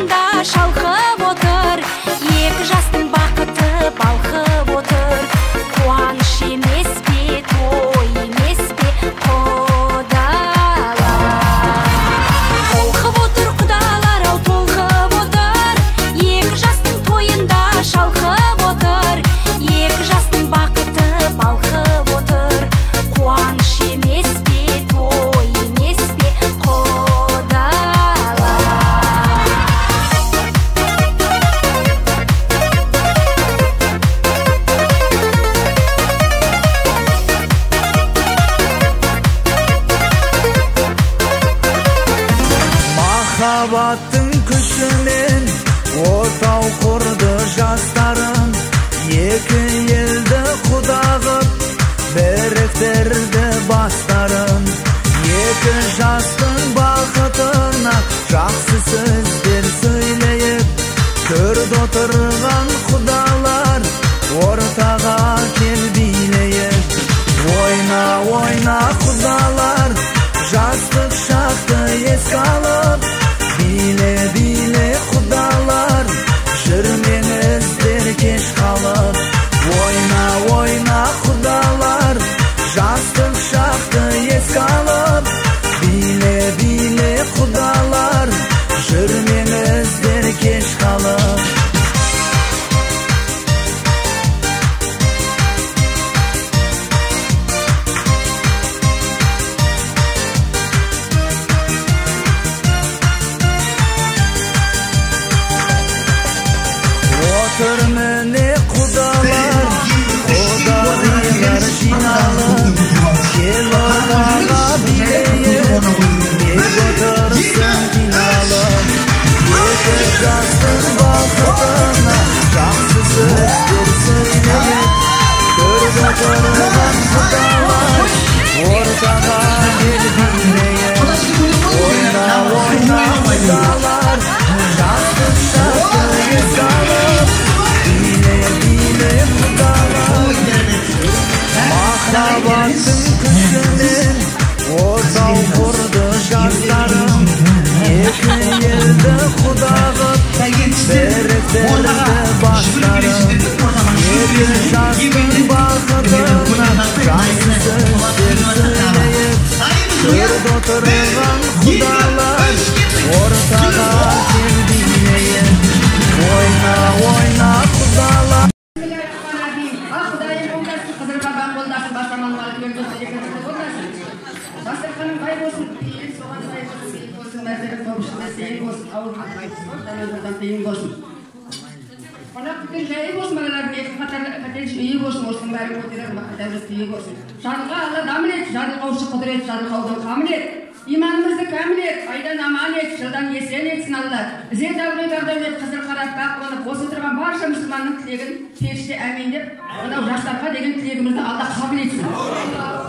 тойында шалқып отыр, екі жастың бақыты балқып отыр. Қуаныш емес пе, той емес пе, құдалар. Толқып отыр құдалар, ау толқып отыр, екі жастың тойында шалқып отыр, екі жастың бақыты балқып отыр. Қуаныш емес пе, той емес пе, құдалар. Махаббаттың күшімен отау құрды жастарым, екі елді құдағып біріктірді бастарым. Екі жастың бақытына жақсы сөздер сөйлейіп, төрде отырған құдалар ортаға кел билейік. Ойна, ойна құдалар, жастық шақты еске алып, биле, биле құдалар, жүрмеңіздер кеш қалып. Ойна, ойна құдалар, жастық шақты еске алып, биле, биле құдалар, жүрмеңіздер кеш қалып. Отыр міне құдалар, құдағилар жиналып, кел ортаға билейік, ел отырсын қиналып. Екі жастың бақытына жақсы сөздер сөйлейік, төрде отырған құдалар ортаға кел билейік. Ойна, ойна құдалар, жастық шақты еске алып, биле, биле құдалар. Махаббаттың күшімен отау құрды жастарым, екі елді құдағып біріктірді бастарым. Екі жастың бақытына жақсы сөздер сөйлейік, төрде отырған құдалар ортаға кел билейік. Ойна, ойна құдалар. Дастарханың бай болсын, ел соған сай болсын, сейіт болсын, мәртебе тобышында сейіт болсын, ауырған қайтсын, тәуелділден тиын болсын. Қонақ күткен жайы болсын, балалардың екі қатерлі үйі болсын, осының бәрі көтерер тәуелді үйі болсын. Жарлыға Алла дамыл ет, жарылқаушы құдырет, жарылқаудың қамыл ет. Иманымызды кәміл ет, айдан аман ет, жылдан есен етсін Алла. Ізет әулет ардәулет, қызыл қарат бақ болып, осы тұрған барша мұсылманның тілегін періште әмин деп, мынау жастарға деген тілегімізді Алла қабыл етсін.